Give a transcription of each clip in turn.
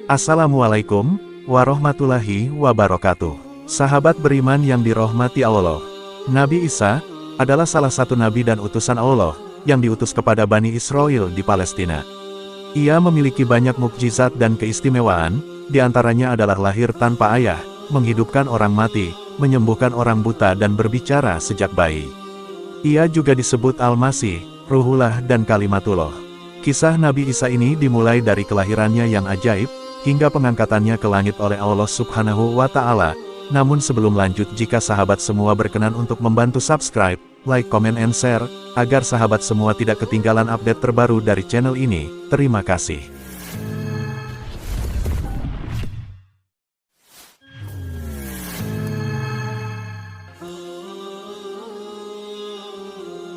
Assalamualaikum warahmatullahi wabarakatuh. Sahabat beriman yang dirahmati Allah, Nabi Isa adalah salah satu nabi dan utusan Allah yang diutus kepada Bani Israel di Palestina. Ia memiliki banyak mukjizat dan keistimewaan, di antaranya adalah lahir tanpa ayah, menghidupkan orang mati, menyembuhkan orang buta dan berbicara sejak bayi. Ia juga disebut Al-Masih, Ruhullah dan Kalimatullah. Kisah Nabi Isa ini dimulai dari kelahirannya yang ajaib, hingga pengangkatannya ke langit oleh Allah Subhanahu wa Ta'ala. Namun sebelum lanjut, jika sahabat semua berkenan untuk membantu subscribe, like, comment, and share, agar sahabat semua tidak ketinggalan update terbaru dari channel ini, terima kasih.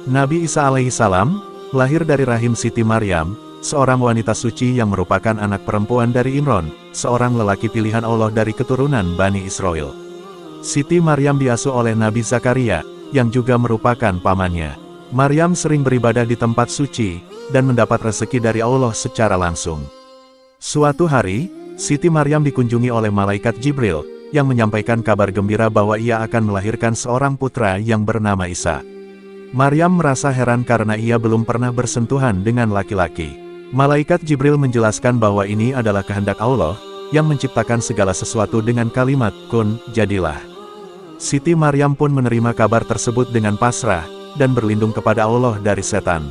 Nabi Isa alaihissalam lahir dari rahim Siti Maryam, seorang wanita suci yang merupakan anak perempuan dari Imron, seorang lelaki pilihan Allah dari keturunan Bani Israel. Siti Maryam diasuh oleh Nabi Zakaria, yang juga merupakan pamannya. Maryam sering beribadah di tempat suci, dan mendapat rezeki dari Allah secara langsung. Suatu hari, Siti Maryam dikunjungi oleh malaikat Jibril, yang menyampaikan kabar gembira bahwa ia akan melahirkan seorang putra yang bernama Isa. Maryam merasa heran karena ia belum pernah bersentuhan dengan laki-laki. Malaikat Jibril menjelaskan bahwa ini adalah kehendak Allah, yang menciptakan segala sesuatu dengan kalimat, kun, jadilah. Siti Maryam pun menerima kabar tersebut dengan pasrah, dan berlindung kepada Allah dari setan.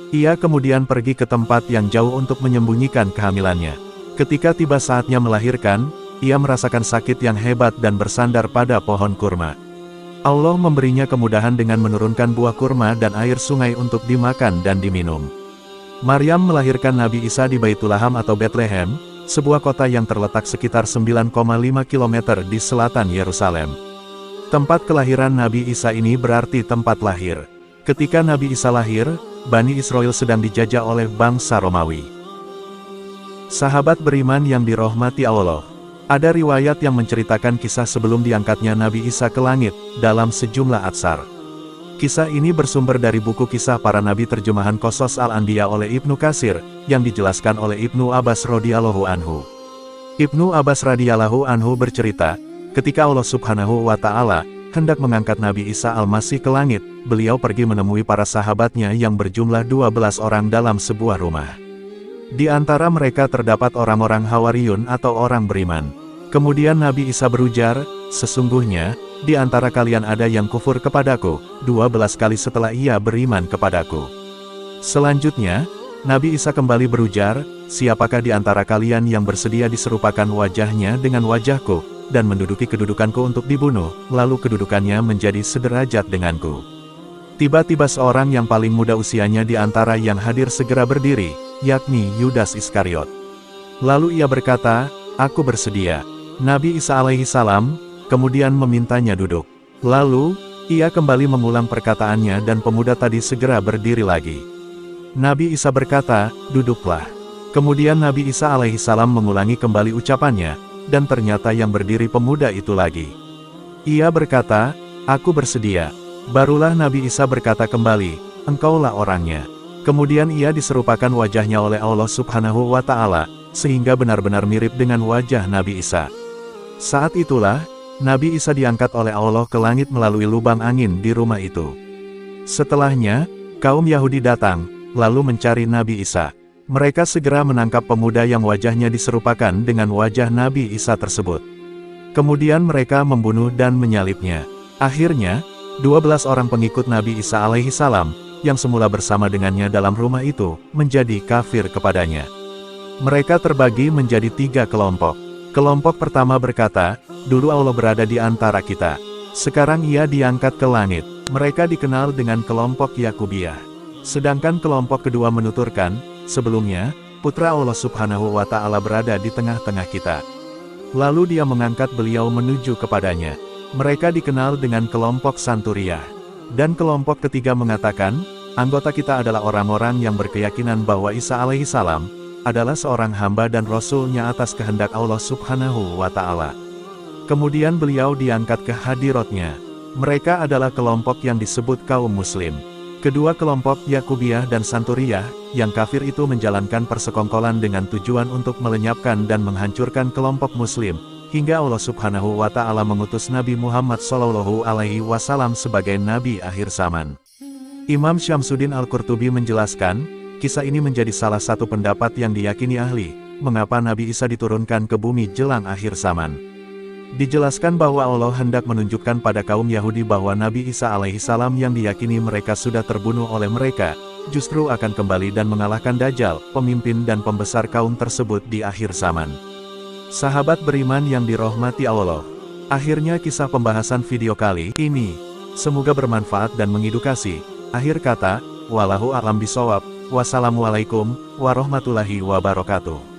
Ia kemudian pergi ke tempat yang jauh untuk menyembunyikan kehamilannya. Ketika tiba saatnya melahirkan, ia merasakan sakit yang hebat dan bersandar pada pohon kurma. Allah memberinya kemudahan dengan menurunkan buah kurma dan air sungai untuk dimakan dan diminum. Maryam melahirkan Nabi Isa di Baitulaham atau Bethlehem, sebuah kota yang terletak sekitar 9,5 km di selatan Yerusalem. Tempat kelahiran Nabi Isa ini berarti tempat lahir. Ketika Nabi Isa lahir, Bani Israel sedang dijajah oleh bangsa Romawi. Sahabat beriman yang dirahmati Allah, ada riwayat yang menceritakan kisah sebelum diangkatnya Nabi Isa ke langit, dalam sejumlah atsar. Kisah ini bersumber dari buku Kisah Para Nabi terjemahan Qasas Al-Anbiya oleh Ibnu Katsir, yang dijelaskan oleh Ibnu Abbas radhiyallahu anhu. Ibnu Abbas radhiyallahu anhu bercerita, ketika Allah Subhanahu wa Ta'ala hendak mengangkat Nabi Isa Al-Masih ke langit, beliau pergi menemui para sahabatnya yang berjumlah 12 orang dalam sebuah rumah. Di antara mereka terdapat orang-orang Hawariyun atau orang beriman. Kemudian Nabi Isa berujar, sesungguhnya, di antara kalian ada yang kufur kepadaku, 12 kali setelah ia beriman kepadaku. Selanjutnya, Nabi Isa kembali berujar, siapakah di antara kalian yang bersedia diserupakan wajahnya dengan wajahku, dan menduduki kedudukanku untuk dibunuh, lalu kedudukannya menjadi sederajat denganku. Tiba-tiba seorang yang paling muda usianya di antara yang hadir segera berdiri, yakni Yudas Iskariot. Lalu ia berkata, aku bersedia. Nabi Isa alaihissalam kemudian memintanya duduk. Lalu, ia kembali mengulang perkataannya dan pemuda tadi segera berdiri lagi. Nabi Isa berkata, duduklah. Kemudian Nabi Isa alaihissalam mengulangi kembali ucapannya, dan ternyata yang berdiri pemuda itu lagi. Ia berkata, aku bersedia. Barulah Nabi Isa berkata kembali, engkaulah orangnya. Kemudian ia diserupakan wajahnya oleh Allah Subhanahu wa Ta'ala, sehingga benar-benar mirip dengan wajah Nabi Isa. Saat itulah, Nabi Isa diangkat oleh Allah ke langit melalui lubang angin di rumah itu. Setelahnya, kaum Yahudi datang, lalu mencari Nabi Isa. Mereka segera menangkap pemuda yang wajahnya diserupakan dengan wajah Nabi Isa tersebut. Kemudian mereka membunuh dan menyalibnya. Akhirnya, 12 orang pengikut Nabi Isa alaihissalam, yang semula bersama dengannya dalam rumah itu, menjadi kafir kepadanya. Mereka terbagi menjadi 3 kelompok. Kelompok pertama berkata, dulu Allah berada di antara kita. Sekarang ia diangkat ke langit. Mereka dikenal dengan kelompok Yakubiyah. Sedangkan kelompok kedua menuturkan, sebelumnya, putra Allah Subhanahu wa Ta'ala berada di tengah-tengah kita. Lalu dia mengangkat beliau menuju kepadanya. Mereka dikenal dengan kelompok Santuriyah. Dan kelompok ketiga mengatakan, anggota kita adalah orang-orang yang berkeyakinan bahwa Isa alaihissalam adalah seorang hamba dan rasulnya atas kehendak Allah Subhanahu wa Ta'ala. Kemudian beliau diangkat ke hadiratnya. Mereka adalah kelompok yang disebut kaum muslim. Kedua kelompok Yakubiyah dan Santuriyah, yang kafir itu menjalankan persekongkolan dengan tujuan untuk melenyapkan dan menghancurkan kelompok muslim, hingga Allah Subhanahu wa Ta'ala mengutus Nabi Muhammad SAW sebagai Nabi akhir zaman. Imam Syamsuddin Al-Qurtubi menjelaskan, kisah ini menjadi salah satu pendapat yang diyakini ahli, mengapa Nabi Isa diturunkan ke bumi jelang akhir zaman. Dijelaskan bahwa Allah hendak menunjukkan pada kaum Yahudi bahwa Nabi Isa alaihissalam yang diyakini mereka sudah terbunuh oleh mereka, justru akan kembali dan mengalahkan Dajjal, pemimpin dan pembesar kaum tersebut di akhir zaman. Sahabat beriman yang dirahmati Allah, akhirnya kisah pembahasan video kali ini. Semoga bermanfaat dan mengedukasi. Akhir kata, wallahu a'lam bishawab. Wassalamualaikum warahmatullahi wabarakatuh.